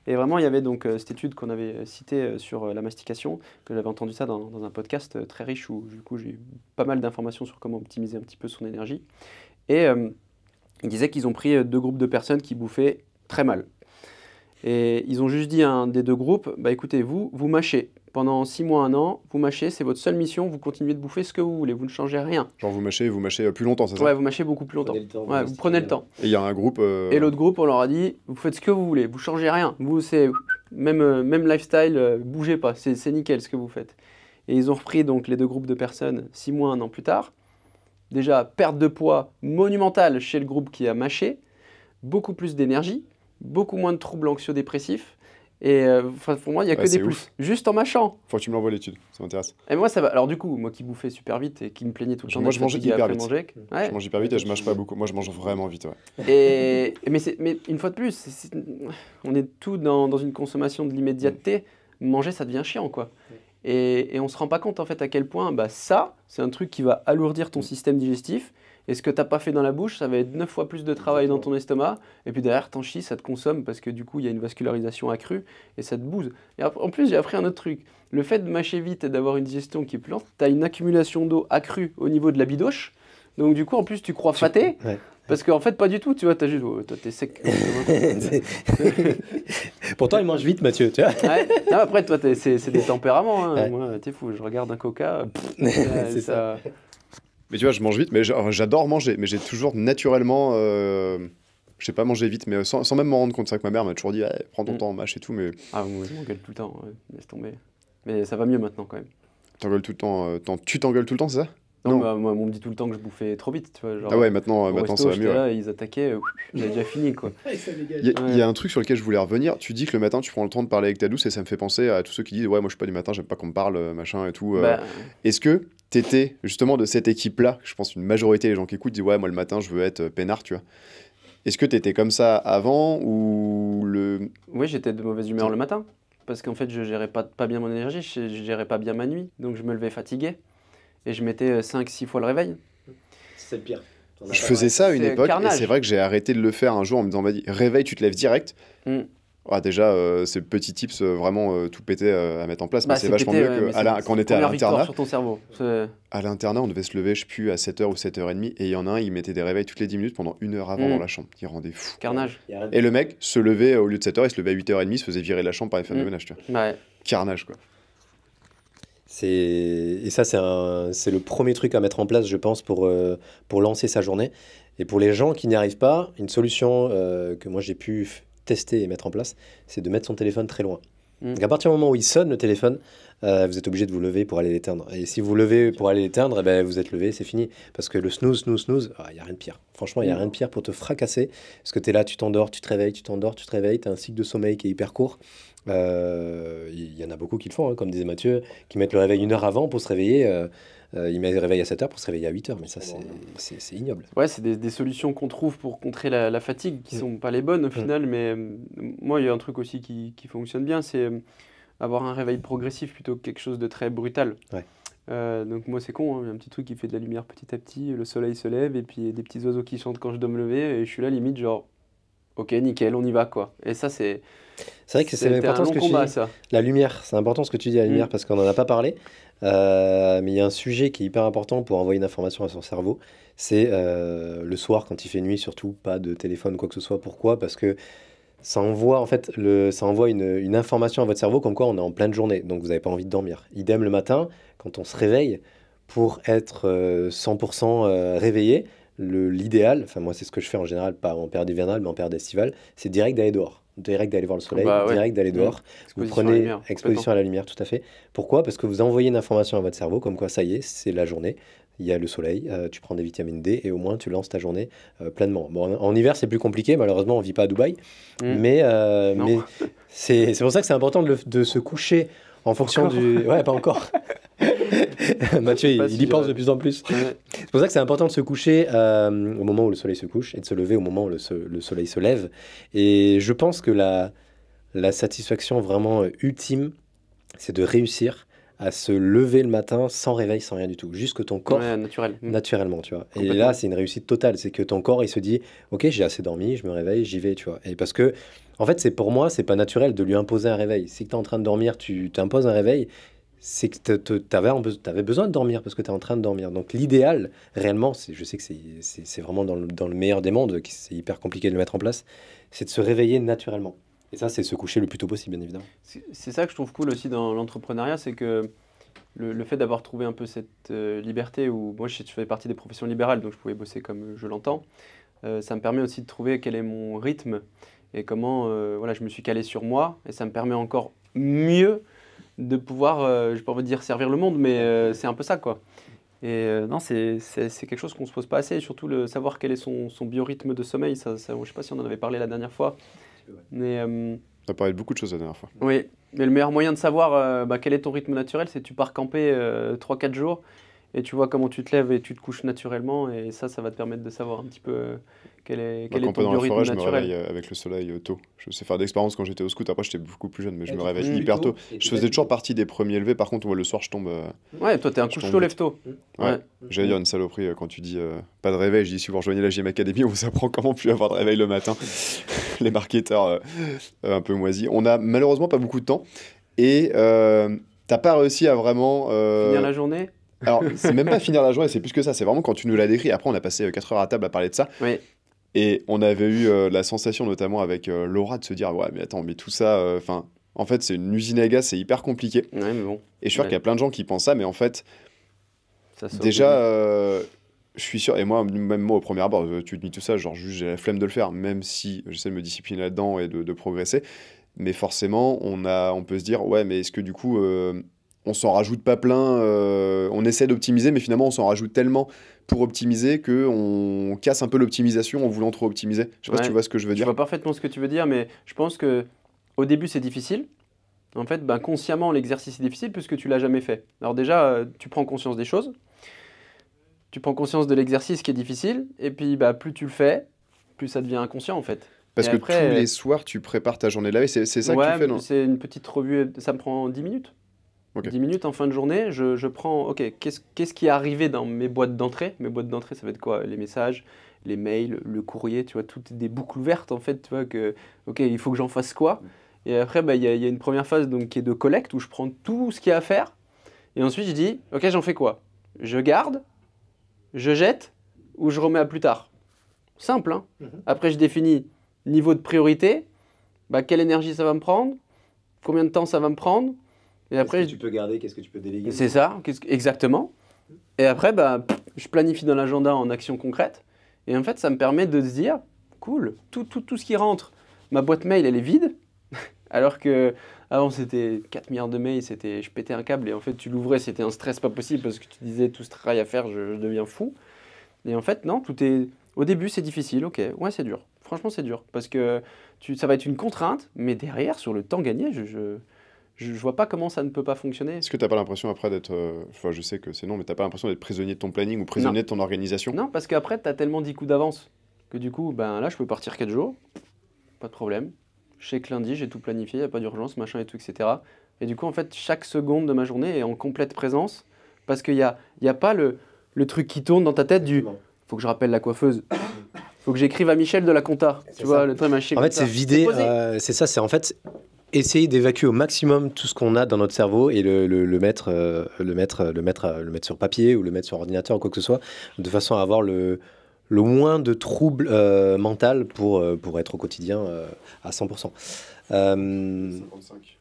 Et vraiment, il y avait donc cette étude qu'on avait citée sur la mastication, que j'avais entendu ça dans un podcast très riche où du coup j'ai eu pas mal d'informations sur comment optimiser un petit peu son énergie. Et ils disaient qu'ils ont pris 2 groupes de personnes qui bouffaient très mal. Et ils ont juste dit à un des 2 groupes, bah écoutez, vous mâchez. Pendant 6 mois, 1 an, vous mâchez, c'est votre seule mission, vous continuez de bouffer ce que vous voulez, vous ne changez rien. Genre vous mâchez plus longtemps, c'est ça? Ouais, vous mâchez beaucoup plus longtemps. Vous prenez le temps. Et il y a un groupe... Et l'autre groupe, on leur a dit, vous faites ce que vous voulez, vous changez rien. Vous, c'est même lifestyle, bougez pas, c'est nickel ce que vous faites. Et ils ont repris donc les 2 groupes de personnes 6 mois, 1 an plus tard. Déjà, perte de poids monumentale chez le groupe qui a mâché, beaucoup plus d'énergie, beaucoup moins de troubles anxio-dépressifs. Et pour moi, il n'y a que des plus. Ouf. Juste en mâchant. Faut que tu me l'envoies l'étude, ça m'intéresse. Et moi, ça va. Alors, du coup, moi qui bouffais super vite et qui me plaignais tout le temps. Moi, je mange hyper vite. Ouais. Je mange hyper vite et je mâche pas beaucoup. Moi, je mange vraiment vite. Ouais. Mais une fois de plus, on est tout dans une consommation de l'immédiateté. Manger, ça devient chiant, quoi. Et on se rend pas compte, en fait, à quel point ça, c'est un truc qui va alourdir ton système digestif. Et ce que tu n'as pas fait dans la bouche, ça va être 9 fois plus de travail dans ton estomac. Et puis derrière, t'en chies, ça te consomme parce que du coup, il y a une vascularisation accrue et ça te bouse. Et en plus, j'ai appris un autre truc. Le fait de mâcher vite et d'avoir une digestion qui est plus lente, tu as une accumulation d'eau accrue au niveau de la bidoche. Donc du coup, en plus, tu crois faté. Ouais. Parce qu'en fait, pas du tout, tu vois, t'as juste... toi, t'es sec. Pourtant, il mange vite, Mathieu, tu vois. Ouais. Non, après, toi, c'est des tempéraments. Hein. Ouais. Moi, t'es fou, je regarde un coca. C'est ça. Mais tu vois, je mange vite, mais j'adore manger. Mais j'ai toujours naturellement... je sais pas manger vite, mais sans même m'en rendre compte. C'est vrai que ma mère m'a toujours dit, prends ton temps, mâche et tout, mais... Ah, moi, je m'engueule tout le temps, laisse tomber. Mais ça va mieux maintenant, quand même. T'engueules tout le temps, tu t'engueules tout le temps, c'est ça? Non, bah, moi, on me dit tout le temps que je bouffais trop vite, tu vois. Genre, ah ouais, maintenant ça va mieux. Là, ils attaquaient, j'avais déjà fini, quoi. Il y a un truc sur lequel je voulais revenir. Tu dis que le matin, tu prends le temps de parler avec ta douce et ça me fait penser à tous ceux qui disent, ouais, moi, je suis pas du matin, j'aime pas qu'on me parle, machin et tout. Est-ce que t'étais justement de cette équipe-là? Je pense une majorité des gens qui écoutent disent, ouais, moi, le matin, je veux être peinard, tu vois. Est-ce que t'étais comme ça avant ou le... Oui, j'étais de mauvaise humeur le matin. Parce qu'en fait, je gérais pas bien mon énergie, je gérais pas bien ma nuit. Donc, je me levais fatigué. Et je mettais 5-6 fois le réveil. C'est le pire. Je faisais ça à une époque, carnage. et c'est vrai que j'ai arrêté de le faire un jour en me disant, vas-y, réveil, tu te lèves direct. Déjà, ces petits tips, vraiment tout pété à mettre en place, mais c'est vachement mieux que quand on était à l'internat. Sur ton cerveau. À l'internat, on devait se lever, je sais plus, à 7h ou 7h30, et il y en a un, il mettait des réveils toutes les 10 minutes pendant 1 heure avant dans la chambre. Il rendait fou. Carnage. Et le mec se levait, au lieu de 7h, il se levait à 8h30, il se faisait virer de la chambre par les femmes de ménage, tu vois. Ouais. Carnage, quoi. Et ça, c'est le premier truc à mettre en place, je pense, pour lancer sa journée. Et pour les gens qui n'y arrivent pas, une solution que moi j'ai pu tester et mettre en place, c'est de mettre son téléphone très loin. Donc à partir du moment où il sonne, le téléphone, vous êtes obligé de vous lever pour aller l'éteindre. Et si vous levez pour aller l'éteindre, vous êtes levé, c'est fini. Parce que le snooze, il n'y a rien de pire. Franchement, il n'y a rien de pire pour te fracasser. Parce que tu es là, tu t'endors, tu te réveilles, tu t'endors, tu te réveilles. Tu as un cycle de sommeil qui est hyper court. Il y en a beaucoup qui le font, comme disait Mathieu, qui mettent le réveil 1 heure avant pour se réveiller. Ils mettent le réveil à 7h pour se réveiller à 8h. Mais ça, c'est ignoble. Ouais, c'est des solutions qu'on trouve pour contrer la fatigue qui ne sont pas les bonnes au final. Mais moi, il y a un truc aussi qui fonctionne bien, c'est avoir un réveil progressif plutôt que quelque chose de très brutal. Ouais. Donc moi, c'est con, il y a un petit truc qui fait de la lumière petit à petit, le soleil se lève et puis des petits oiseaux qui chantent quand je dois me lever et je suis là limite genre ok, nickel, on y va, quoi. Et ça, c'est C'est vrai que c'est c'était un important ce long que tu combat, dis. ça. La lumière, c'est important ce que tu dis, la lumière, parce qu'on n'en a pas parlé. Mais il y a un sujet qui est hyper important pour envoyer une information à son cerveau. C'est le soir, quand il fait nuit, surtout pas de téléphone, quoi que ce soit. Pourquoi? Parce que ça envoie, en fait, ça envoie une information à votre cerveau comme quoi on est en pleine journée. Donc vous n'avez pas envie de dormir. Idem le matin, quand on se réveille, pour être 100% réveillé, l'idéal, enfin moi c'est ce que je fais en général, pas en période hivernale, mais en période estivale, c'est direct d'aller dehors. Direct d'aller voir le soleil, Bah ouais. direct d'aller dehors. Vous Exposition à la prenez lumière, exposition à la lumière, tout à fait. Pourquoi? Parce que vous envoyez une information à votre cerveau, comme quoi ça y est, c'est la journée, il y a le soleil, tu prends des vitamines D et au moins tu lances ta journée pleinement. Bon, en hiver c'est plus compliqué, malheureusement on vit pas à Dubaï, mais Non. c'est pour ça que c'est important de se coucher en fonction Encore du... Ouais, pas encore. Mathieu, Je sais pas il si y pense j'aurais- de plus en plus. Ouais. C'est pour ça que c'est important de se coucher au moment où le soleil se couche et de se lever au moment où le soleil se lève. Et je pense que la satisfaction vraiment ultime, c'est de réussir à se lever le matin sans réveil, sans rien du tout. Juste que ton corps, Ouais, naturel. naturellement, tu vois. Et Complètement. là, c'est une réussite totale. C'est que ton corps, il se dit, OK, j'ai assez dormi, je me réveille, j'y vais, tu vois. Et parce que, en fait, c'est pour moi, c'est pas naturel de lui imposer un réveil. Si tu es en train de dormir, tu t'imposes un réveil, c'est que tu avais besoin de dormir parce que tu es en train de dormir. Donc l'idéal, réellement, je sais que c'est vraiment dans le meilleur des mondes, que c'est hyper compliqué de le mettre en place, c'est de se réveiller naturellement. Et ça, c'est se coucher le plus tôt possible, bien évidemment. C'est ça que je trouve cool aussi dans l'entrepreneuriat, c'est que le fait d'avoir trouvé un peu cette liberté, où moi je fais partie des professions libérales, donc je pouvais bosser comme je l'entends, ça me permet aussi de trouver quel est mon rythme et comment voilà, je me suis calé sur moi, et ça me permet encore mieux de pouvoir, je peux pas dire servir le monde, mais c'est un peu ça, quoi. Et non, c'est quelque chose qu'on se pose pas assez, et surtout le savoir quel est son biorhythme de sommeil, je sais pas si on en avait parlé la dernière fois, mais Ça parlait de beaucoup de choses la dernière fois. oui, mais le meilleur moyen de savoir quel est ton rythme naturel, c'est que tu pars camper 3-4 jours et tu vois comment tu te lèves et tu te couches naturellement, et ça va te permettre de savoir un petit peu quel est Quand ton dans la biorhythme forêt, je me naturel. réveille avec le soleil tôt. Je sais faire d'expérience quand j'étais au scout. Après, j'étais beaucoup plus jeune, mais je Ouais, me tu réveille couches hyper plus tôt, tôt. et Je tu faisais lèves toujours plus. partie des premiers levés. Par contre, moi, le soir, je tombe. Ouais, toi t'es un Je couche-tôt, tombe lève-tôt. Ouais. Ouais. J'allais dire une saloperie quand tu dis pas de réveil. Je dis si vous rejoignez la GM Academy, on vous apprend comment plus avoir de réveil le matin. Les marketeurs un peu moisis. On a malheureusement pas beaucoup de temps. Et t'as pas réussi à vraiment. Finir la journée. Alors, c'est même pas finir la journée, c'est plus que ça. C'est vraiment quand tu nous l'as décrit. Après, on a passé 4 heures à table à parler de ça. Oui. Et on avait eu la sensation, notamment avec Laura, de se dire ouais, mais attends, mais tout ça. Enfin, en fait, c'est une usine à gaz, c'est hyper compliqué. Ouais, mais bon, Et je suis sûr Ouais. qu'il y a plein de gens qui pensent ça, mais en fait, ça se déjà, oublie. je suis sûr, et moi, même moi, au premier abord, tu te dis tout ça, genre, juste, j'ai la flemme de le faire, même si j'essaie de me discipliner là-dedans et de progresser. Mais forcément, on peut se dire, ouais, mais est-ce que du coup, on s'en rajoute pas plein, on essaie d'optimiser, mais finalement, on s'en rajoute tellement pour optimiser qu'on casse un peu l'optimisation en voulant trop optimiser. Je sais pas si Ouais. tu vois ce que je veux Je dire. vois parfaitement ce que tu veux dire, mais je pense que au début c'est difficile. En fait, ben, consciemment, l'exercice est difficile puisque tu l'as jamais fait. Alors déjà, tu prends conscience des choses, tu prends conscience de l'exercice qui est difficile, et puis bah, plus tu le fais, plus ça devient inconscient en fait. Parce Et que après, tous les soirs, tu prépares ta journée de la veille, c'est ça que ouais, tu fais, non? c'est une petite revue, ça me prend 10 minutes. Ok. 10 minutes en fin de journée, je prends, ok, qu'est-ce qui est arrivé dans mes boîtes d'entrée? Mes boîtes d'entrée, ça va être quoi? Les messages, les mails, le courrier, tu vois, toutes des boucles ouvertes en fait, tu vois, que, ok, il faut que j'en fasse quoi? Et après, bah, il y a une première phase donc, qui est de collecte, où je prends tout ce qu'il y a à faire, et ensuite je dis, ok, j'en fais quoi? Je garde, je jette, ou je remets à plus tard? Simple, hein? Après, je définis niveau de priorité, bah, quelle énergie ça va me prendre, combien de temps ça va me prendre, et après, Qu'est-ce que tu peux garder, qu'est-ce que tu peux déléguer? c'est ça, exactement. Et après, bah, je planifie dans l'agenda en action concrète. Et en fait, ça me permet de se dire, cool, tout ce qui rentre, ma boîte mail, elle est vide. Alors que avant c'était 4 milliards de mails, je pétais un câble. Et en fait, tu l'ouvrais, c'était un stress pas possible parce que tu disais tout ce travail à faire, je deviens fou. Et en fait, non, au début, c'est difficile, ok. Ouais, c'est dur. Franchement, c'est dur. Parce que ça va être une contrainte, mais derrière, sur le temps gagné, je vois pas comment ça ne peut pas fonctionner. Est-ce que t'as pas l'impression après d'être. Enfin, je sais que c'est non, mais t'as pas l'impression d'être prisonnier de ton planning ou prisonnier de ton organisation? Non, parce qu'après, tu as tellement 10 coups d'avance que du coup, ben là, je peux partir 4 jours, pas de problème. Je sais que lundi, j'ai tout planifié, il n'y a pas d'urgence, machin et tout, etc. Et du coup, en fait, chaque seconde de ma journée est en complète présence parce qu'il y a pas le truc qui tourne dans ta tête du Exactement. faut que je rappelle la coiffeuse, faut que j'écrive à Michel de la compta. C'est Tu vois, ça. le truc machin. En fait, c'est vider, c'est ça, c'est en fait essayer d'évacuer au maximum tout ce qu'on a dans notre cerveau et le mettre sur papier ou le mettre sur ordinateur ou quoi que ce soit, de façon à avoir le moins de troubles mental pour être au quotidien à 100%. 55.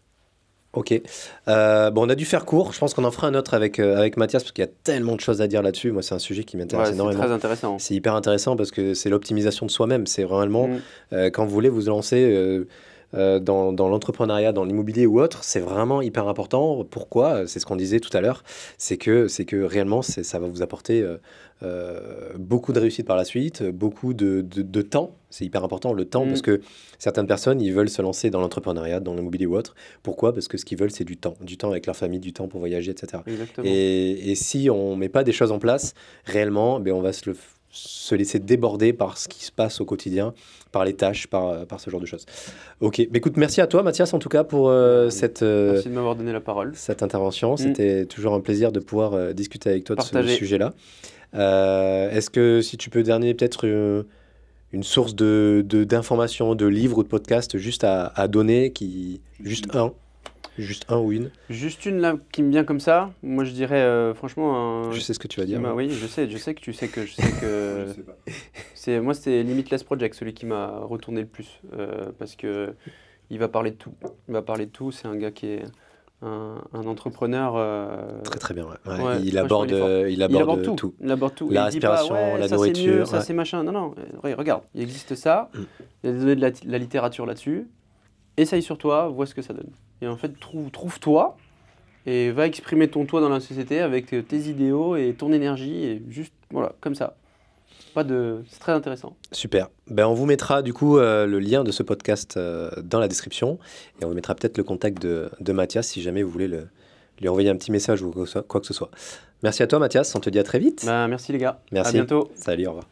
Ok. Bon, on a dû faire court. Je pense qu'on en fera un autre avec Mathias parce qu'il y a tellement de choses à dire là-dessus. Moi, c'est un sujet qui m'intéresse c'est énormément. très intéressant. C'est hyper intéressant parce que c'est l'optimisation de soi-même. C'est vraiment, quand vous voulez vous lancer dans l'entrepreneuriat, dans l'immobilier ou autre, c'est vraiment hyper important. Pourquoi? C'est ce qu'on disait tout à l'heure. C'est que réellement, ça va vous apporter beaucoup de réussite par la suite, beaucoup de temps. C'est hyper important, le temps, parce que certaines personnes, ils veulent se lancer dans l'entrepreneuriat, dans l'immobilier ou autre. Pourquoi? Parce que ce qu'ils veulent, c'est du temps avec leur famille, du temps pour voyager, etc. Exactement. Et si on met pas des choses en place, réellement, on va se laisser déborder par ce qui se passe au quotidien, par les tâches, par ce genre de choses. Ok, écoute, merci à toi Mathias en tout cas pour Merci de m'avoir donné la parole. cette intervention. C'était toujours un plaisir de pouvoir discuter avec toi de ce Partager. sujet-là. Est-ce que si tu peux donner peut-être une source d'informations, de livres ou de podcasts juste à donner, juste un ou une. Juste une là qui me vient comme ça. Moi je dirais franchement. Je sais ce que tu vas dire. Oui, je sais que tu sais que je sais que. Je sais pas. Moi c'était Limitless Project, celui qui m'a retourné le plus parce que il va parler de tout. Il va parler de tout. C'est un gars qui est un entrepreneur. Très très bien. Ouais. Ouais, il aborde tout. Il aborde tout. La Et il dit pas, respiration, la ça, nourriture. c'est mieux, ça c'est machin. Non, regarde, il existe ça. Il y a des données de la littérature là-dessus. Essaye sur toi, vois ce que ça donne. Et en fait, trouve-toi et va exprimer ton toi dans la société avec tes idéaux et ton énergie et juste, voilà, comme ça. C'est très intéressant. Super. On vous mettra du coup le lien de ce podcast dans la description et on vous mettra peut-être le contact de Mathias si jamais vous voulez lui envoyer un petit message ou quoi que ce soit. Merci à toi Mathias, on te dit à très vite. Merci les gars. Merci. À bientôt. Salut, au revoir.